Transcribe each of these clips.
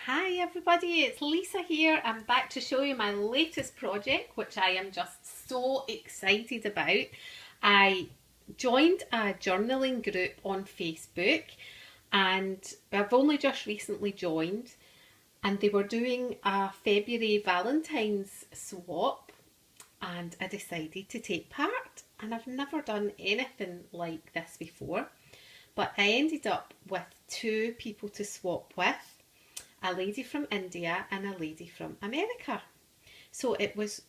Hi everybody, it's Lisa here. I'm back to show you my latest project, which I am just so excited about. I joined a journaling group on Facebook and I've only just recently joined, and they were doing a February Valentine's swap and I decided to take part, and I've never done anything like this before, but I ended up with two people to swap with. A lady from India and a lady from America. So it was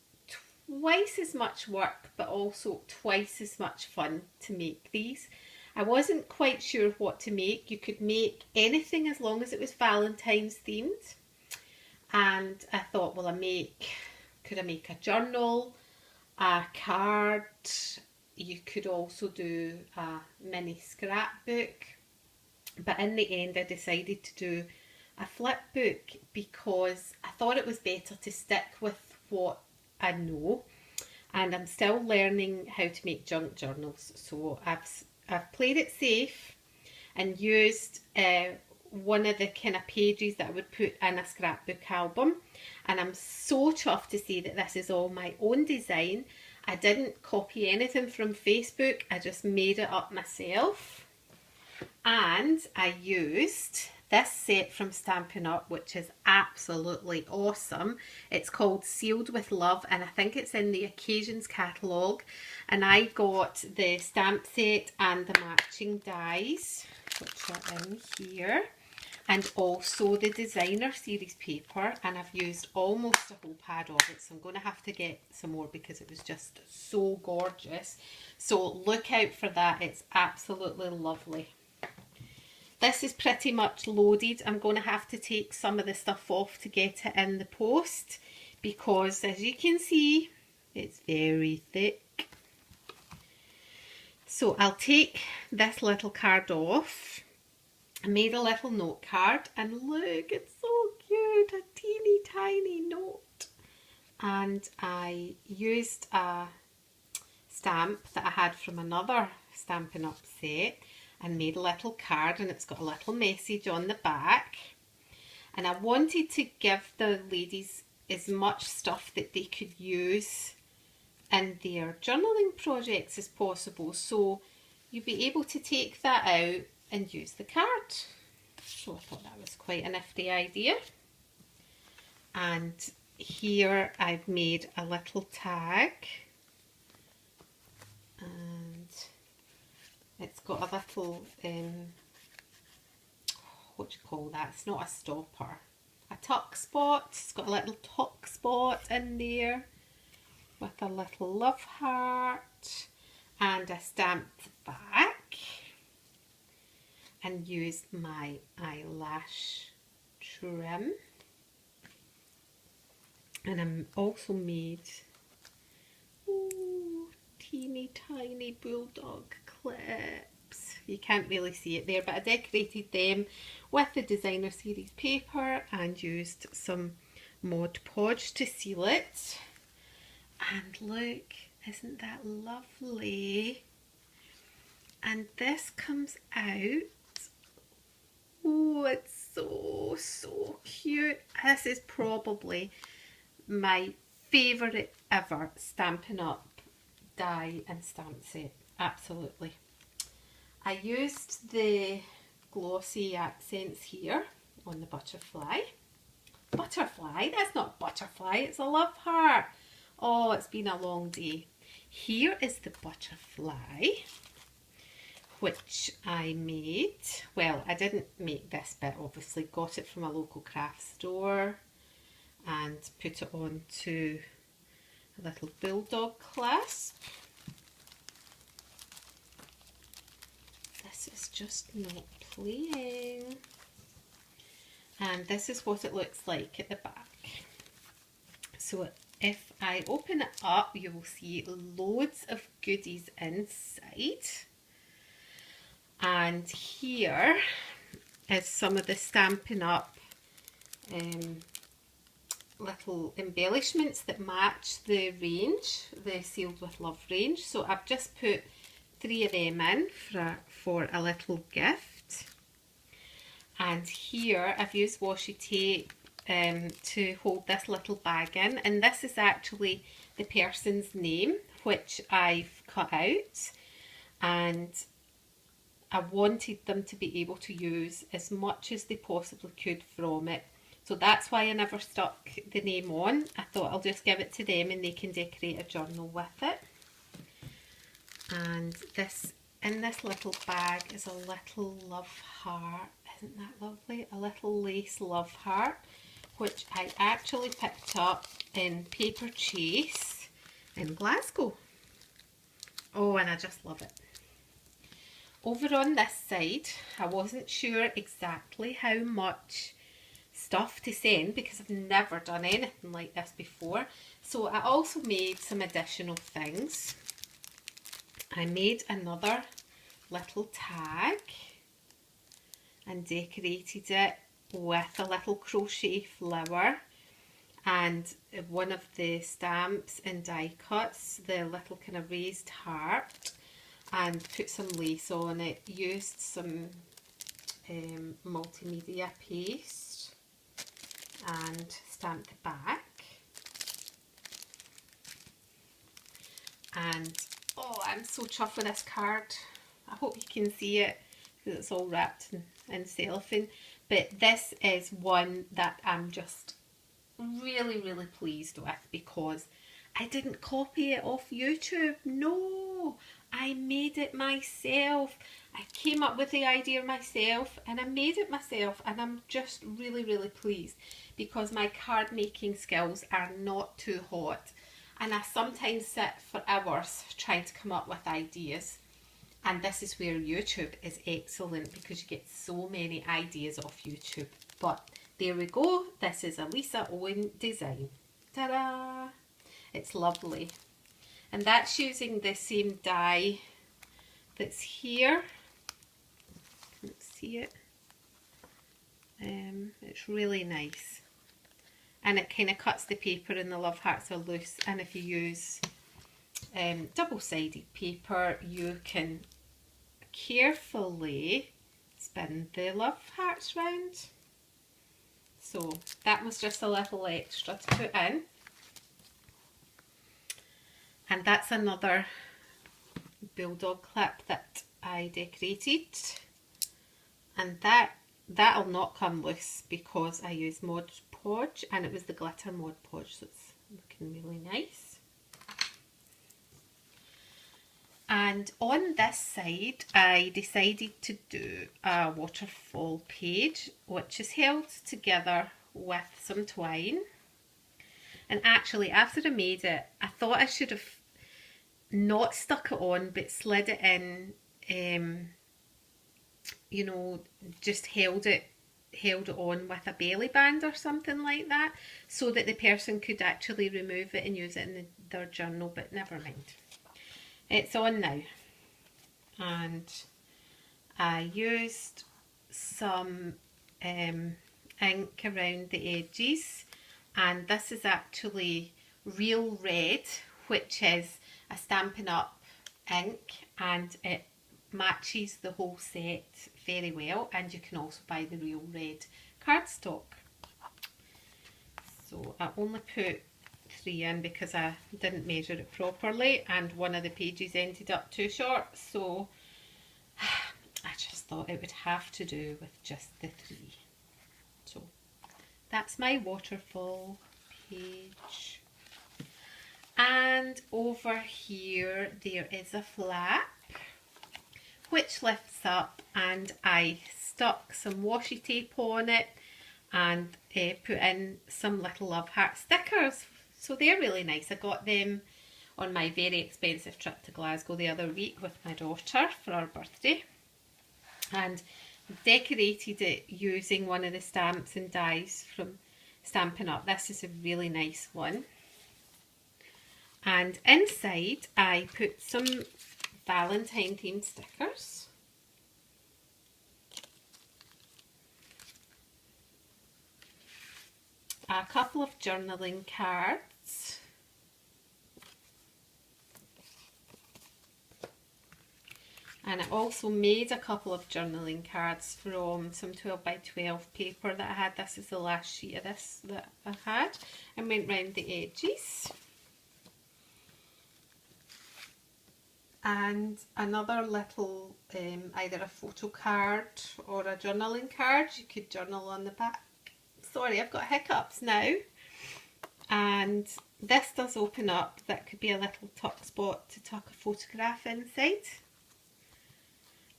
twice as much work but also twice as much fun to make these. I wasn't quite sure what to make. You could make anything as long as it was Valentine's themed. And I thought, well, could I make a journal, a card? You could also do a mini scrapbook. But in the end I decided to do a flip book because I thought it was better to stick with what I know, and I'm still learning how to make junk journals. So I've played it safe and used one of the kind of pages that I would put in a scrapbook album, and I'm so chuffed to see that this is all my own design. I didn't copy anything from Facebook, I just made it up myself. And I used this set from Stampin' Up, which is absolutely awesome. It's called Sealed with Love, and I think it's in the Occasions catalogue. And I got the stamp set and the matching dies, which are in here, and also the designer series paper, and I've used almost a whole pad of it, so I'm going to have to get some more because it was just so gorgeous. So look out for that, it's absolutely lovely. This is pretty much loaded. I'm going to have to take some of the stuff off to get it in the post because, as you can see, it's very thick. So I'll take this little card off. I made a little note card, and look, it's so cute, a teeny tiny note. And I used a stamp that I had from another Stampin' Up set and made a little card, and it's got a little message on the back. And I wanted to give the ladies as much stuff that they could use in their journaling projects as possible, so you'll be able to take that out and use the card. So I thought that was quite a nifty idea. And here I've made a little tag, and it's got a little, what do you call that? It's not a stopper. A tuck spot. It's got a little tuck spot in there with a little love heart. And I stamped the back and used my eyelash trim. And I also made teeny tiny bulldog clips. You can't really see it there, but I decorated them with the designer series paper and used some Mod Podge to seal it. And look, isn't that lovely? And this comes out. Oh, it's so cute. This is probably my favourite ever Stampin' Up die and stamp set. Absolutely. I used the glossy accents here on the butterfly. Butterfly? That's not butterfly, it's a love heart. Oh, it's been a long day. Here is the butterfly, which I made. Well, I didn't make this bit, obviously. Got it from a local craft store and put it onto a little bulldog clasp. This is just not playing. And this is what it looks like at the back. So if I open it up, you will see loads of goodies inside. And here is some of the Stampin' Up little embellishments that match the range, the Sealed with Love range. So I've just put 3 of them in for a little gift. And here I've used washi tape to hold this little bag in, and this is actually the person's name which I've cut out, and I wanted them to be able to use as much as they possibly could from it. So that's why I never stuck the name on. I thought I'll just give it to them and they can decorate a journal with it. And this, in this little bag, is a little love heart. Isn't that lovely? A little lace love heart, which I actually picked up in Paper Chase in Glasgow. Oh, and I just love it. Over on this side, I wasn't sure exactly how much stuff to send because I've never done anything like this before. So I also made some additional things. I made another little tag and decorated it with a little crochet flower and one of the stamps and die cuts, the little kind of raised heart, and put some lace on it. Used some multimedia paste and stamped the back. And oh, I'm so chuffed with this card. I hope you can see it because it's all wrapped in cellophane. But this is one that I'm just really, really pleased with because I didn't copy it off YouTube. No, I made it myself. I came up with the idea myself and I made it myself, and I'm just really, really pleased because my card making skills are not too hot, and I sometimes sit for hours trying to come up with ideas, and this is where YouTube is excellent because you get so many ideas off YouTube. But there we go, this is a Lisa Owen design. Ta-da! It's lovely. And that's using the same die that's here. Can't see it. It's really nice. And it kind of cuts the paper and the love hearts are loose. And if you use double-sided paper, you can carefully spin the love hearts round. So that was just a little extra to put in. And that's another bulldog clip that I decorated. And that'll not come loose because I used Mod Podge, and it was the glitter Mod Podge, so it's looking really nice. And on this side, I decided to do a waterfall page, which is held together with some twine. And actually, after I made it, I thought I should have not stuck it on, but slid it in, you know, just held it on with a belly band or something like that, so that the person could actually remove it and use it in their journal, but never mind. It's on now. And I used some ink around the edges, and this is actually Real Red, which is a Stampin' Up ink, and it matches the whole set very well, and you can also buy the Real Red cardstock. So I only put 3 in because I didn't measure it properly, and one of the pages ended up too short, so I just thought it would have to do with just the 3. So that's my waterfall page. And over here there is a flap which lifts up, and I stuck some washi tape on it and put in some little love heart stickers. So they're really nice. I got them on my very expensive trip to Glasgow the other week with my daughter for our birthday, and decorated it using one of the stamps and dies from Stampin' Up. This is a really nice one. And inside I put some Valentine themed stickers. A couple of journaling cards. And I also made a couple of journaling cards from some 12 by 12 paper that I had. This is the last sheet of this that I had. And went round the edges. And another little, either a photo card or a journaling card. You could journal on the back. Sorry, I've got hiccups now. And this does open up. That could be a little tuck spot to tuck a photograph inside.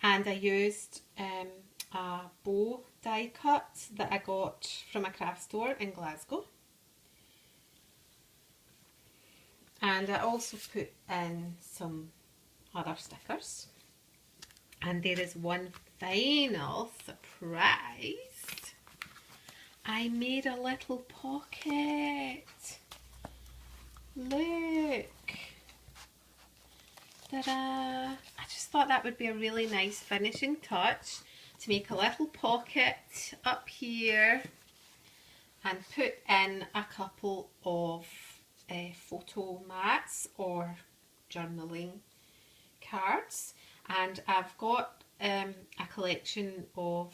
And I used a bow die cut that I got from a craft store in Glasgow. And I also put in some other stickers. And there is one final surprise. I made a little pocket. Look. Ta-da! I just thought that would be a really nice finishing touch to make a little pocket up here and put in a couple of photo mats or journaling cards. And I've got a collection of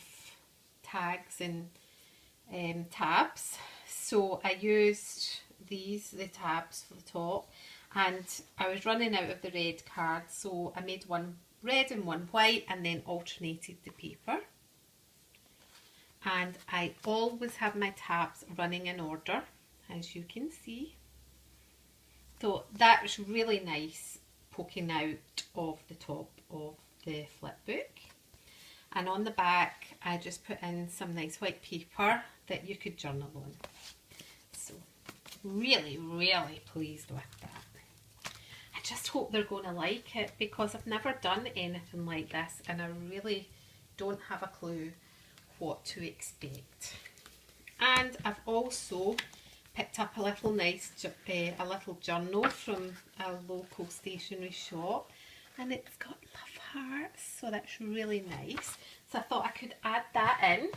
tags and tabs, so I used the tabs for the top, and I was running out of the red cards, so I made one red and one white and then alternated the paper. And I always have my tabs running in order, as you can see. So that was really nice poking out of the top of the flip book. And on the back I just put in some nice white paper that you could journal on. So really, really pleased with that. I just hope they're going to like it, because I've never done anything like this and I really don't have a clue what to expect. And I've also picked up a little a little journal from a local stationery shop, and it's got love hearts, so that's really nice. So I thought I could add that in.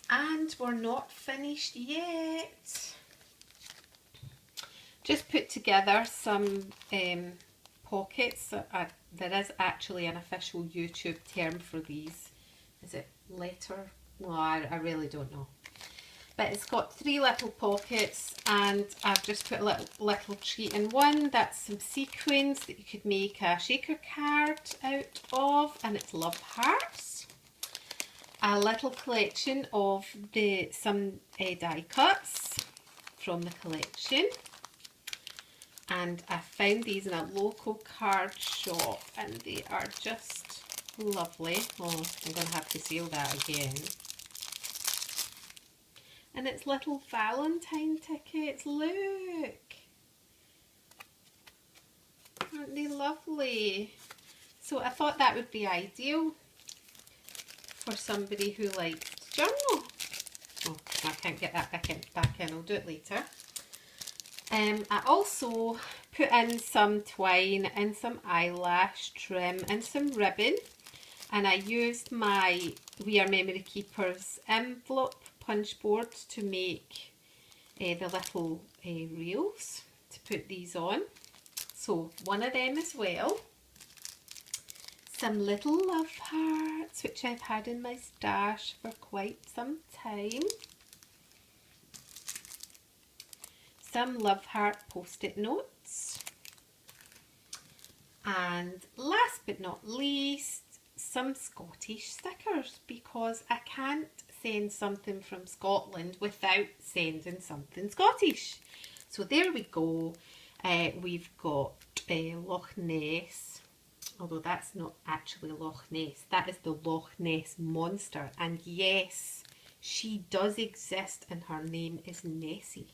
And we're not finished yet. Just put together some pockets. There is actually an official YouTube term for these. Is it letter? Well, I really don't know. But it's got 3 little pockets, and I've just put a little treat in one. That's some sequins that you could make a shaker card out of, and it's love hearts. A little collection of some die cuts from the collection. And I found these in a local card shop, and they are just lovely. Oh, I'm going to have to seal that again. And it's little Valentine tickets, look! Aren't they lovely? So I thought that would be ideal for somebody who likes to journal. Oh, I can't get that back in, I'll do it later. I also put in some twine and some eyelash trim and some ribbon, and I used my We Are Memory Keepers envelope punch board to make the little reels to put these on. So one of them as well. Some little love hearts, which I've had in my stash for quite some time. Some love heart post-it notes. And last but not least, some Scottish stickers, because I can't send something from Scotland without sending something Scottish. So there we go. We've got Loch Ness, although that's not actually Loch Ness, that is the Loch Ness monster, and yes, she does exist and her name is Nessie.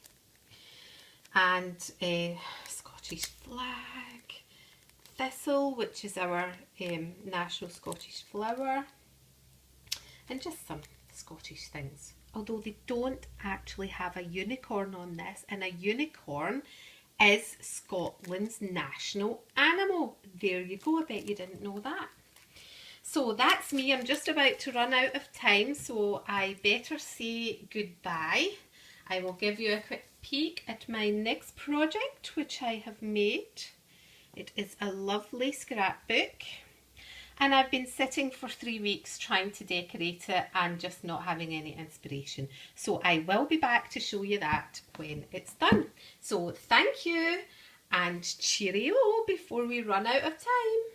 And Scottish flag, thistle, which is our national Scottish flower, and just some Scottish things, although they don't actually have a unicorn on this, and a unicorn is Scotland's national animal. There you go, I bet you didn't know that. So that's me. I'm just about to run out of time, so I better say goodbye. I will give you a quick peek at my next project, which I have made. It is a lovely scrapbook, and I've been sitting for 3 weeks trying to decorate it and just not having any inspiration. So I will be back to show you that when it's done. So thank you and cheerio before we run out of time.